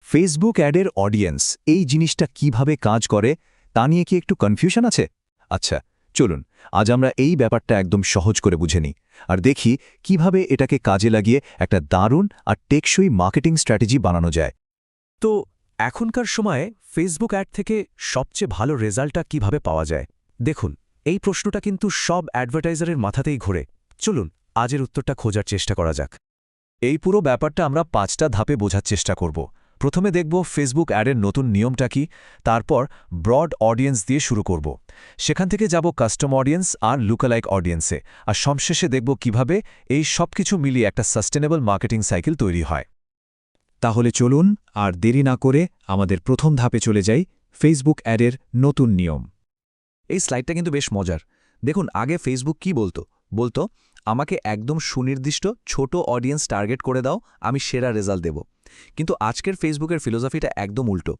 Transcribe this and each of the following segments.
Facebook অ্যাডের audience এই জিনিসটা কিভাবে কাজ করে তা নিয়ে কি একটু কনফিউশন আছে? আচ্ছা, চলুন আজ আমরা এই ব্যাপারটা একদম সহজ করে বুঝে নিই আর দেখি কিভাবে এটাকে কাজে লাগিয়ে একটা দারুণ আর টেকসই মার্কেটিং স্ট্র্যাটেজি বানানো যায়। তো এখনকার সময়ে ফেসবুক অ্যাড থেকে সবচেয়ে ভালো রেজাল্টটা কিভাবে পাওয়া যায়? দেখুন, এই প্রশ্নটা কিন্তু সব অ্যাডভার্টাইজারের মাথাতেই ঘোরে। চলুন আজের উত্তরটা খোঁজার চেষ্টা করা যাক। এই পুরো ব্যাপারটা আমরা 5টা ধাপে বোঝার চেষ্টা করব। প্রথমে দেখব ফেসবুক অ্যাডের নতুন নিয়মটা কি, তারপর ব্রড অডিয়েন্স দিয়ে শুরু করব। সেখান থেকে যাব কাস্টম অডিয়েন্স আর লুকালাইক অডিয়েন্সে, আর সবশেষে দেখব কিভাবে এই সব কিছু মিলিয়ে একটা সাস্টেনেবল মার্কেটিং সাইকেল তৈরি হয়। তাহলে চলুন আর দেরি না করে আমাদের প্রথম ধাপে চলে যাই, ফেসবুক অ্যাডের নতুন নিয়ম। এই স্লাইডটা কিন্তু বেশ মজার। দেখুন, আগে ফেসবুক কি বলতো আমাকে একদম সুনির্দিষ্ট ছোট অডিয়েন্স টার্গেট করে দাও, আমি সেরা রেজাল্ট দেব। কিন্তু আজকের ফেসবুকের ফিলোসফিটা একদম উল্টো।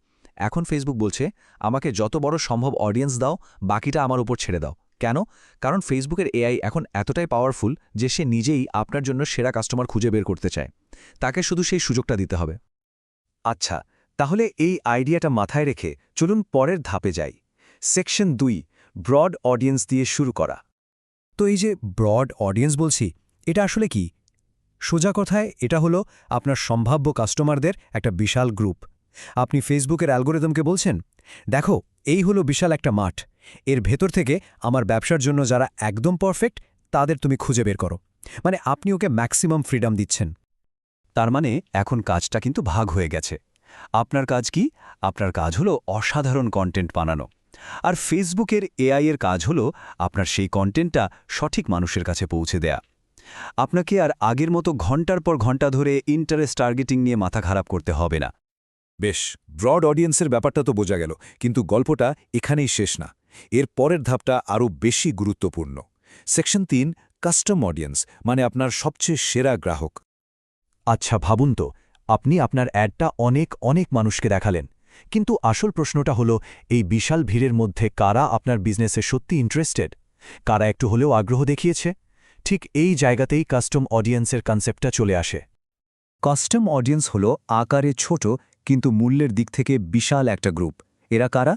এখন ফেসবুক বলছে আমাকে যত বড় সম্ভব অডিয়েন্স দাও, বাকিটা আমার উপর ছেড়ে দাও। কেন? কারণ ফেসবুকের এআই এখন এতটাই পাওয়ারফুল যে সে নিজেই আপনার জন্য সেরা কাস্টমার খুঁজে বের করতে চায়। তাকে শুধু সেই সুযোগটা দিতে হবে। আচ্ছা, তাহলে এই আইডিয়াটা মাথায় রেখে চলুন পরের ধাপে যাই। সেকশন 2, ব্রড অডিয়েন্স দিয়ে শুরু করা। তো এই যে ব্রড অডিয়েন্স বলছি, এটা আসলে কি? সোজা কথায় এটা হলো আপনার সম্ভাব্য কাস্টমারদের একটা বিশাল গ্রুপ। আপনি ফেসবুকের অ্যালগোরিদমকে বলছেন, দেখো, এই হলো বিশাল একটা মাঠ, এর ভেতর থেকে আমার ব্যবসার জন্য যারা একদম পারফেক্ট তাদের তুমি খুঁজে বের করো। মানে আপনি ওকে ম্যাক্সিমাম ফ্রিডম দিচ্ছেন। তার মানে এখন কাজটা কিন্তু ভাগ হয়ে গেছে। আপনার কাজ কি? আপনার কাজ হলো অসাধারণ কন্টেন্ট বানানো, আর ফেসবুকের এআই এর কাজ হলো আপনার সেই কন্টেন্টটা সঠিক মানুষের কাছে পৌঁছে দেয়া। আপনাকে আর আগের মতো ঘন্টার পর ঘন্টা ধরে ইন্টারেস্ট টার্গেটিং নিয়ে মাথা খারাপ করতে হবে না। বেশ, ব্রড অডিয়েন্সের ব্যাপারটা তো বোঝা গেল, কিন্তু গল্পটা এখানেই শেষ না। এর পরের ধাপটা আরও বেশি গুরুত্বপূর্ণ। সেকশন 3, কাস্টম অডিয়েন্স, মানে আপনার সবচেয়ে সেরা গ্রাহক। আচ্ছা, ভাবুন তো, আপনি আপনার অ্যাডটা অনেক মানুষকে দেখালেন, কিন্তু আসল প্রশ্নটা হলো এই বিশাল ভিড়ের মধ্যে কারা আপনার বিজনেসে সত্যি ইন্টারেস্টেড, কারা একটু হলেও আগ্রহ দেখিয়েছে? ঠিক এই জায়গাতেই কাস্টম অডিয়েন্সের কনসেপ্টটা চলে আসে। কাস্টম অডিয়েন্স হলো আকারে ছোট কিন্তু মূল্যের দিক থেকে বিশাল একটা গ্রুপ। এরা কারা?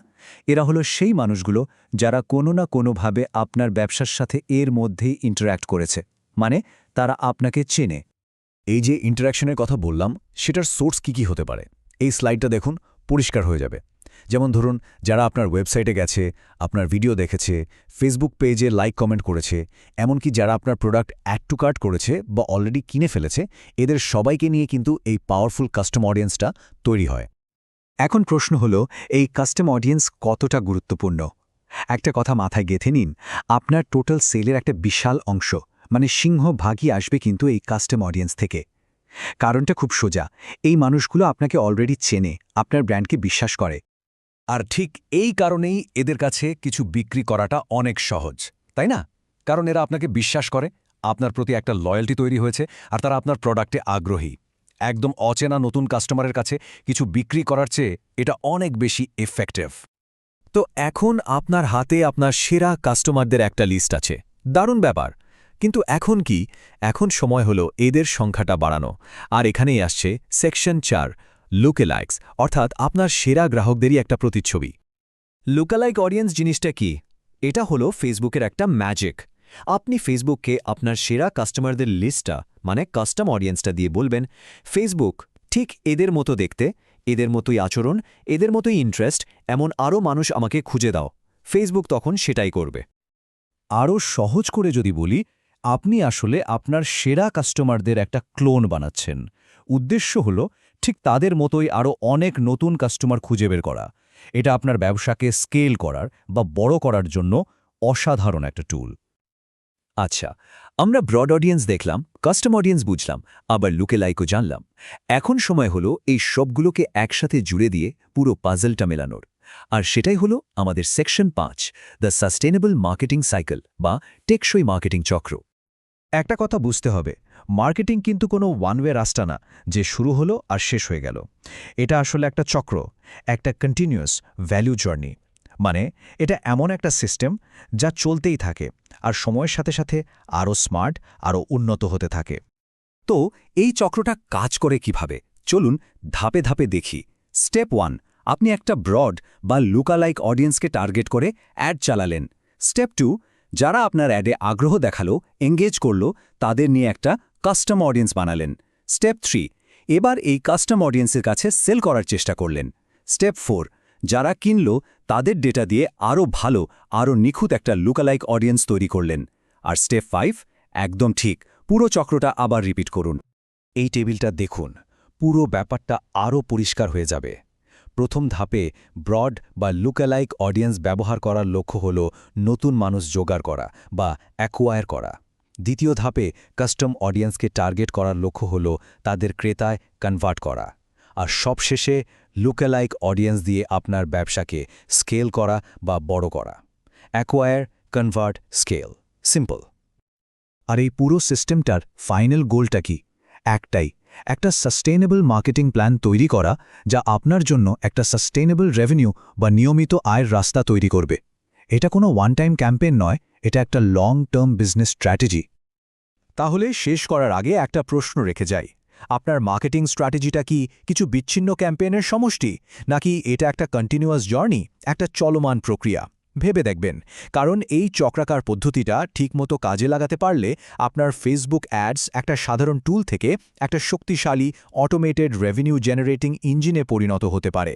এরা হলো সেই মানুষগুলো যারা কোনো না কোনোভাবে আপনার ব্যবসার সাথে এর মধ্যেই ইন্টারঅ্যাক্ট করেছে, মানে তারা আপনাকে চেনে। এই যে ইন্টারাকশনের কথা বললাম, সেটার সোর্স কি হতে পারে? এই স্লাইডটা দেখুন, পরিষ্কার হয়ে যাবে। যেমন ধরুন, যারা আপনার ওয়েবসাইটে গেছে, আপনার ভিডিও দেখেছে, ফেসবুক পেজে লাইক কমেন্ট করেছে, এমনকি যারা আপনার প্রোডাক্ট অ্যাড টু কার্ট করেছে বা অলরেডি কিনে ফেলেছে, এদের সবাইকে নিয়ে কিন্তু এই পাওয়ারফুল কাস্টম অডিয়েন্সটা তৈরি হয়। এখন প্রশ্ন হলো, এই কাস্টম অডিয়েন্স কতটা গুরুত্বপূর্ণ? একটা কথা মাথায় গেঁথে নিন, আপনার টোটাল সেলের একটা বিশাল অংশ, মানে সিংহভাগই আসবে কিন্তু এই কাস্টম অডিয়েন্স থেকে। কারণটা খুব সোজা, এই মানুষগুলো আপনাকে অলরেডি চেনে, আপনার ব্র্যান্ডকে বিশ্বাস করে। আর ঠিক এই কারণেই এদের কাছে কিছু বিক্রি করাটা অনেক সহজ, তাই না? কারণ এরা আপনাকে বিশ্বাস করে, আপনার প্রতি একটা লয়্যাল্টি তৈরি হয়েছে, আর তারা আপনার প্রোডাক্টে আগ্রহী। একদম অচেনা নতুন কাস্টমারের কাছে কিছু বিক্রি করার চেয়ে এটা অনেক বেশি এফেক্টিভ। তো এখন আপনার হাতে আপনার সেরা কাস্টমারদের একটা লিস্ট আছে, দারুণ ব্যাপার। কিন্তু এখন কি? এখন সময় হলো এদের সংখ্যাটা বাড়ানো। আর এখানেই আসছে সেকশন 4, লুকেলাইকস, অর্থাৎ আপনার সেরা গ্রাহকদেরই একটা প্রতিচ্ছবি। লুকালাইক অডিয়েন্স জিনিসটা কি? এটা হলো ফেসবুকের একটা ম্যাজিক। আপনি ফেসবুককে আপনার সেরা কাস্টমারদের লিস্টটা, মানে কাস্টম অডিয়েন্সটা দিয়ে বলবেন, ফেসবুক, ঠিক এদের মতো দেখতে, এদের মতোই আচরণ, এদের মতোই ইন্টারেস্ট, এমন আরও মানুষ আমাকে খুঁজে দাও। ফেসবুক তখন সেটাই করবে। আরও সহজ করে যদি বলি, আপনি আসলে আপনার সেরা কাস্টমারদের একটা ক্লোন বানাচ্ছেন। উদ্দেশ্য হল ঠিক তাদের মতোই আরও অনেক নতুন কাস্টমার খুঁজে বের করা। এটা আপনার ব্যবসাকে স্কেল করার বা বড় করার জন্য অসাধারণ একটা টুল। আচ্ছা, আমরা ব্রড অডিয়েন্স দেখলাম, কাস্টম অডিয়েন্স বুঝলাম, আবার লুকেলাইকও জানলাম। এখন সময় হলো এই সবগুলোকে একসাথে জুড়ে দিয়ে পুরো পাজলটা মেলানোর। আর সেটাই হলো আমাদের section 5, the sustainable marketing cycle বা টেকসই মার্কেটিং চক্র। একটা কথা বুঝতে হবে, মার্কেটিং কিন্তু কোনো ওয়ান ওয়ে রাস্তা না যে শুরু হলো আর শেষ হয়ে গেল। এটা আসলে একটা চক্র, একটা কন্টিনিউয়াস ভ্যালু জার্নি। মানে এটা এমন একটা সিস্টেম যা চলতেই থাকে আর সময়ের সাথে সাথে আরও স্মার্ট, আরও উন্নত হতে থাকে। তো এই চক্রটা কাজ করে কিভাবে? চলুন ধাপে ধাপে দেখি। স্টেপ 1, আপনি একটা ব্রড বা লুকালাইক অডিয়েন্সকে টার্গেট করে অ্যাড চালালেন। স্টেপ 2, যারা আপনার অ্যাডে আগ্রহ দেখালো, এঙ্গেজ করলো, তাদের নিয়ে একটা কাস্টম অডিয়েন্স বানালেন। স্টেপ 3, এবার এই কাস্টম অডিয়েন্সের কাছে সেল করার চেষ্টা করলেন। স্টেপ 4, যারা কিনল তাদের ডেটা দিয়ে আরও ভালো, আরও নিখুঁত একটা লুকালাইক অডিয়েন্স তৈরি করলেন। আর স্টেপ 5, একদম ঠিক, পুরো চক্রটা আবার রিপিট করুন। এই টেবিলটা দেখুন, পুরো ব্যাপারটা আরও পরিষ্কার হয়ে যাবে। প্রথম ধাপে ব্রড বা লুকালাইক অডিয়েন্স ব্যবহার করার লক্ষ্য হল নতুন মানুষ জোগাড় করা বা অ্যাকোয়ার করা। দ্বিতীয় ধাপে কাস্টম অডিয়েন্সকে টার্গেট করার লক্ষ্য হল তাদের ক্রেতায় কনভার্ট করা। আর সবশেষে লুকালাইক অডিয়েন্স দিয়ে আপনার ব্যবসাকে স্কেল করা বা বড় করা। Acquire, convert, scale, simple. আর এই পুরো সিস্টেমটার ফাইনাল গোলটা কি? একটাই, একটা সাস্টেইনেবল মার্কেটিং প্ল্যান তৈরি করা, যা আপনার জন্য একটা সাস্টেইনেবল রেভিনিউ বা নিয়মিত আয়ের রাস্তা তৈরি করবে। এটা কোনো ওয়ান টাইম ক্যাম্পেইন নয়, এটা একটা লং টার্ম বিজনেস স্ট্র্যাটেজি। তাহলে শেষ করার আগে একটা প্রশ্ন রেখে যাই, আপনার মার্কেটিং স্ট্র্যাটেজিটা কি কিছু বিচ্ছিন্ন ক্যাম্পেইনের সমষ্টি, নাকি এটা একটা কন্টিনিউয়াস জার্নি, একটা চলমান প্রক্রিয়া? ভেবে দেখবেন, কারণ এই চক্রাকার পদ্ধতিটা ঠিকমতো কাজে লাগাতে পারলে আপনার ফেসবুক অ্যাডস একটা সাধারণ টুল থেকে একটা শক্তিশালী অটোমেটেড রেভিনিউ জেনারেটিং ইঞ্জিনে পরিণত হতে পারে।